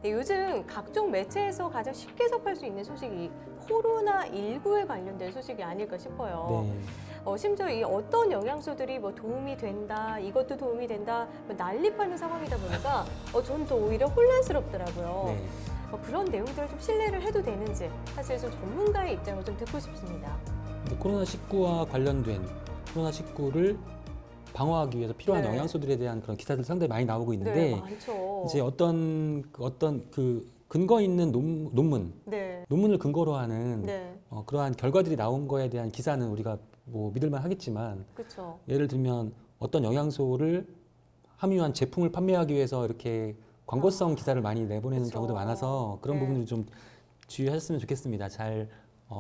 네, 요즘 각종 매체에서 가장 쉽게 접할 수 있는 소식이 코로나19에 관련된 소식이 아닐까 싶어요. 네. 심지어 이 어떤 영양소들이 뭐 도움이 된다, 이것도 도움이 된다, 뭐 난립하는 상황이다 보니까 저는 더 오히려 혼란스럽더라고요. 네. 그런 내용들을 좀 신뢰를 해도 되는지 사실 좀 전문가의 입장을 좀 듣고 싶습니다. 코로나19와 관련된 코로나19를 방어하기 위해서 필요한 네. 영양소들에 대한 그런 기사들 상당히 많이 나오고 있는데 네, 많죠. 이제 어떤 그 근거 있는 네, 논문을 근거로 하는 네, 그러한 결과들이 나온 거에 대한 기사는 우리가 뭐 믿을만 하겠지만 그렇죠. 예를 들면 어떤 영양소를 함유한 제품을 판매하기 위해서 이렇게 광고성 기사를 많이 내보내는 그쵸. 경우도 많아서 그런 네. 부분을 좀 주의하셨으면 좋겠습니다. 잘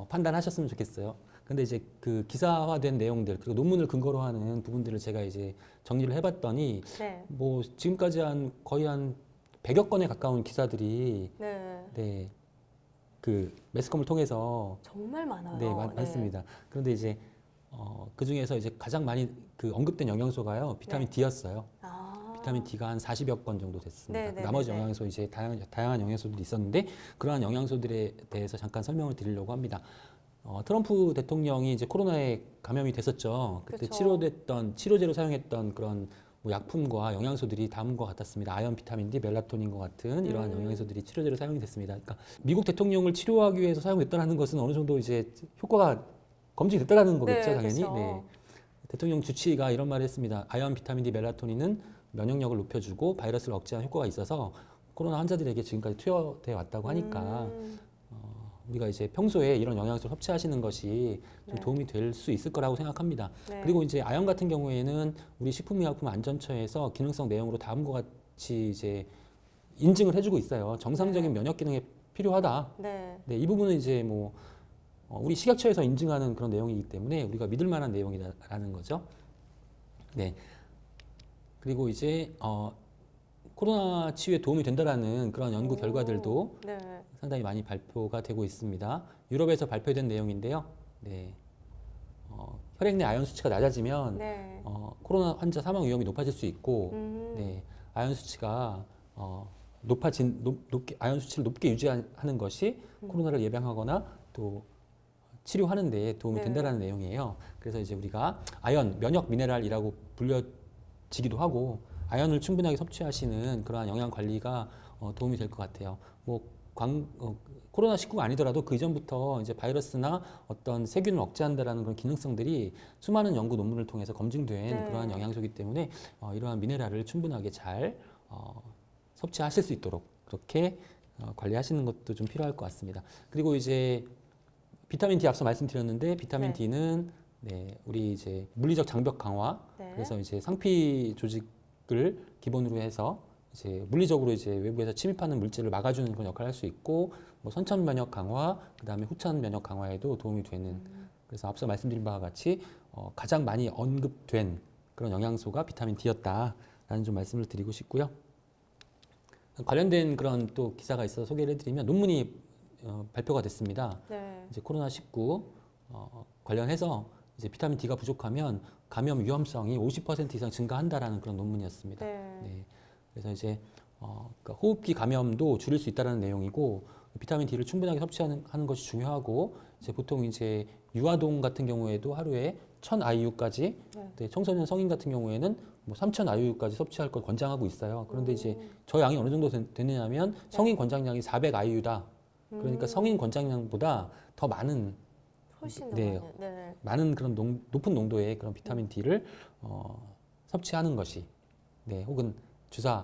판단하셨으면 좋겠어요. 근데 이제 그 기사화된 내용들 그리고 논문을 근거로 하는 부분들을 제가 이제 정리를 해봤더니 네, 뭐 지금까지 거의 한 100여 건에 가까운 기사들이 네, 그 매스컴을 통해서 정말 많아요. 많습니다. 그런데 이제 그 중에서 이제 가장 많이 그 언급된 영양소가요 비타민 네. D였어요. 아, 비타민 D가 한 40여 건 정도 됐습니다. 네, 나머지 네, 네. 영양소 이제 다양한 영양소들이 있었는데 그러한 영양소들에 대해서 잠깐 설명을 드리려고 합니다. 트럼프 대통령이 이제 코로나에 감염이 됐었죠. 그때 그쵸. 치료제로 사용했던 그런 뭐 약품과 영양소들이 다음과 같았습니다. 아연, 비타민 D, 멜라토닌과 같은 이러한 영양소들이 치료제로 사용이 됐습니다. 그러니까 미국 대통령을 치료하기 위해서 사용됐다는 것은 어느 정도 이제 효과가 검증됐다는 거겠죠, 네, 당연히. 그쵸. 네. 대통령 주치의가 이런 말을 했습니다. 아연, 비타민 D, 멜라토닌은 면역력을 높여주고 바이러스를 억제하는 효과가 있어서 코로나 환자들에게 지금까지 투여돼 왔다고 하니까 우리가 이제 평소에 이런 영양소를 섭취하시는 것이 좀 네. 도움이 될 수 있을 거라고 생각합니다. 네. 그리고 이제 아연 같은 경우에는 우리 식품의약품안전처에서 기능성 내용으로 다음과 같이 이제 인증을 해주고 있어요. 정상적인 면역 기능에 필요하다. 네, 네, 이 부분은 이제 뭐 우리 식약처에서 인증하는 그런 내용이기 때문에 우리가 믿을 만한 내용이라는 거죠. 네. 그리고 이제 코로나 치유에 도움이 된다라는 그런 연구 결과들도 네, 상당히 많이 발표가 되고 있습니다. 유럽에서 발표된 내용인데요. 네. 혈액 내 아연 수치가 낮아지면 네. 코로나 환자 사망 위험이 높아질 수 있고, 네. 아연 수치가 아연 수치를 높게 유지하는 것이 코로나를 예방하거나 또 치료하는 데 도움이 네. 된다라는 내용이에요. 그래서 이제 우리가 아연, 면역 미네랄이라고 불려지기도 하고 아연을 충분하게 섭취하시는 그러한 영양 관리가 도움이 될 것 같아요. 뭐 코로나19가 아니더라도 그 이전부터 이제 바이러스나 어떤 세균을 억제한다라는 그런 기능성들이 수많은 연구 논문을 통해서 검증된 네. 그러한 영양소이기 때문에 이러한 미네랄을 충분하게 잘 섭취하실 수 있도록 그렇게 관리하시는 것도 좀 필요할 것 같습니다. 그리고 이제 비타민 D 앞서 말씀드렸는데 비타민 네. D는 네, 우리 이제 물리적 장벽 강화 네. 그래서 이제 상피 조직을 기본으로 해서 이제 물리적으로 이제 외부에서 침입하는 물질을 막아주는 그런 역할을 할 수 있고 뭐 선천 면역 강화 그다음에 후천 면역 강화에도 도움이 되는 그래서 앞서 말씀드린 바와 같이 가장 많이 언급된 그런 영양소가 비타민 D였다라는 좀 말씀을 드리고 싶고요. 관련된 그런 또 기사가 있어서 소개를 해드리면 논문이 발표가 됐습니다. 네. 이제 코로나19 관련해서 이제 비타민 D가 부족하면 감염 위험성이 50% 이상 증가한다라는 그런 논문이었습니다. 네. 네. 그래서 이제 그러니까 호흡기 감염도 줄일 수 있다라는 내용이고 비타민 D를 충분하게 섭취하는 것이 중요하고 이제 보통 이제 유아동 같은 경우에도 하루에 1000 IU까지 네. 청소년 성인 같은 경우에는 뭐 3000 IU까지 섭취할 걸 권장하고 있어요. 그런데 이제 저 양이 어느 정도 되느냐면 성인 권장량이 400 IU다. 그러니까 성인 권장량보다 더 많은 훨씬 더 네, 많은. 네. 많은 그런 높은 농도의 그런 비타민 D를 섭취하는 것이 네, 혹은 주사를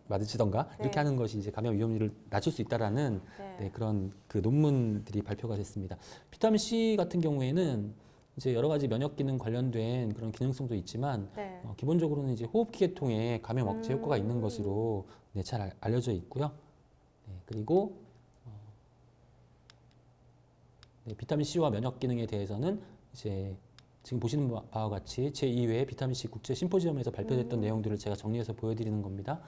맞으시던가 이렇게 네. 하는 것이 이제 감염 위험률을 낮출 수 있다라는 네. 네, 그런 그 논문들이 발표가 됐습니다. 비타민 C 같은 경우에는 이제 여러 가지 면역 기능 관련된 그런 기능성도 있지만 네. 기본적으로는 이제 호흡기 계통에 감염 억제 효과가 있는 것으로 네, 잘 알려져 있고요. 네, 그리고 네, 비타민 C와 면역 기능에 대해서는 이제 지금 보시는 바와 같이 제2회 비타민 C 국제 심포지엄에서 발표됐던 내용들을 제가 정리해서 보여드리는 겁니다.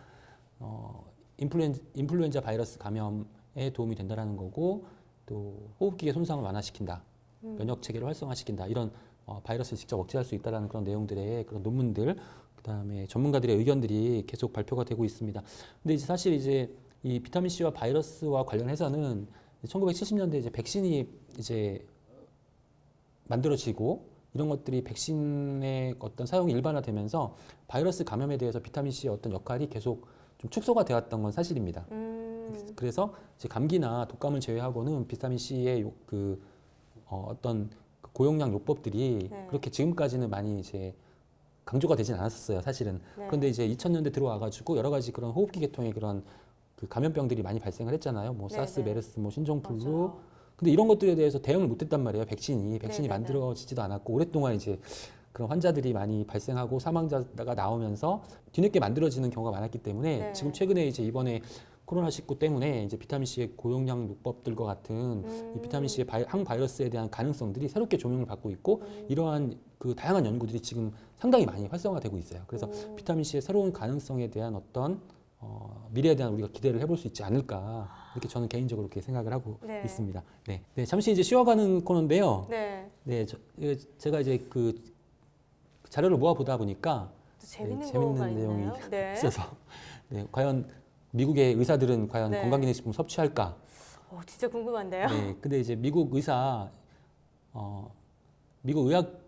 인플루엔자 바이러스 감염에 도움이 된다라는 거고 또 호흡기계 손상을 완화시킨다, 면역 체계를 활성화시킨다 이런 바이러스를 직접 억제할 수 있다라는 그런 내용들의 그런 논문들, 그다음에 전문가들의 의견들이 계속 발표가 되고 있습니다. 근데 이제 사실 이제 이 비타민 C와 바이러스와 관련해서는 1970년대 이제 백신이 이제 만들어지고 이런 것들이 백신의 어떤 사용이 일반화되면서 바이러스 감염에 대해서 비타민 C의 어떤 역할이 계속 좀 축소가 되었던 건 사실입니다. 그래서 이제 감기나 독감을 제외하고는 비타민 C의 어떤 그 고용량 요법들이 네. 그렇게 지금까지는 많이 이제 강조가 되진 않았었어요, 사실은. 네. 그런데 이제 2000년대 들어와가지고 여러 가지 그런 호흡기 계통의 그런 그 감염병들이 많이 발생을 했잖아요. 뭐 네, 사스, 네. 메르스, 뭐 신종플루. 맞아요. 근데 이런 것들에 대해서 대응을 못했단 말이에요. 백신이 네, 네, 네. 만들어지지도 않았고 오랫동안 이제 그런 환자들이 많이 발생하고 사망자가 나오면서 뒤늦게 만들어지는 경우가 많았기 때문에 네. 지금 최근에 이제 이번에 코로나19 때문에 이제 비타민 C의 고용량 요법들과 같은 이 비타민 C의 항바이러스에 대한 가능성들이 새롭게 조명을 받고 있고 이러한 그 다양한 연구들이 지금 상당히 많이 활성화되고 있어요. 그래서 비타민 C의 새로운 가능성에 대한 어떤 미래에 대한 우리가 기대를 해볼 수 있지 않을까 이렇게 저는 개인적으로 그렇게 생각을 하고 네. 있습니다. 네. 네, 잠시 이제 쉬어가는 코너인데요. 네. 네, 제가 이제 그 자료를 모아 보다 보니까 또 재밌는 네, 거가 재밌는 내용이 있나요? 네. 있어서 네, 과연 미국의 의사들은 과연 네. 건강기능식품 섭취할까? 진짜 궁금한데요. 네, 근데 이제 미국 의학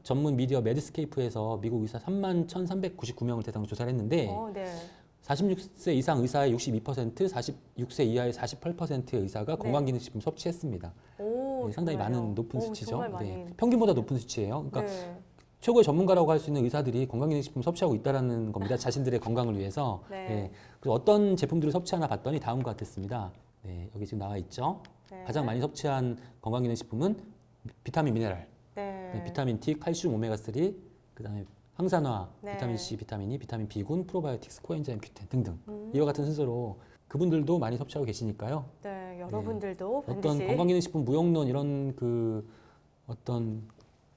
전문 미디어 메드스케이프에서 미국 의사 31,399명을 대상으로 조사를 했는데 네. 46세 이상 의사의 62%, 46세 이하의 48%의 의사가 네. 건강기능식품 섭취했습니다. 오, 네, 상당히 정말요? 많은 높은 수치죠. 정말 많이. 네, 평균보다 높은 수치예요. 그러니까 네. 최고의 전문가라고 할 수 있는 의사들이 건강기능식품 섭취하고 있다는 겁니다. 자신들의 건강을 위해서. 네. 네. 그래서 어떤 제품들을 섭취하나 봤더니 다음과 같았습니다. 네, 여기 지금 나와 있죠. 네. 가장 많이 섭취한 건강기능식품은 비타민 미네랄, 네. 비타민 D, 칼슘, 오메가3, 그다음에 항산화, 네. 비타민 C, 비타민 E, 비타민 B군, 프로바이오틱스, 코엔자임 Q10 등등 이와 같은 순서로 그분들도 많이 섭취하고 계시니까요. 네, 여러분들도 어떤 반드시 건강기능식품 무용론 이런 어떤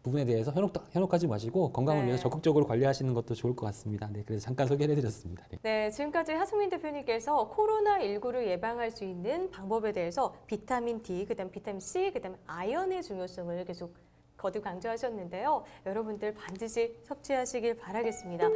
부분에 대해서 현혹하지 마시고 건강을 네. 위해서 적극적으로 관리하시는 것도 좋을 것 같습니다. 네, 그래서 잠깐 소개를 해드렸습니다. 네. 네, 지금까지 하승민 대표님께서 코로나19를 예방할 수 있는 방법에 대해서 비타민 D, 그다음 비타민 C, 그다음 아연의 중요성을 계속 거듭 강조하셨는데요. 여러분들 반드시 섭취하시길 바라겠습니다.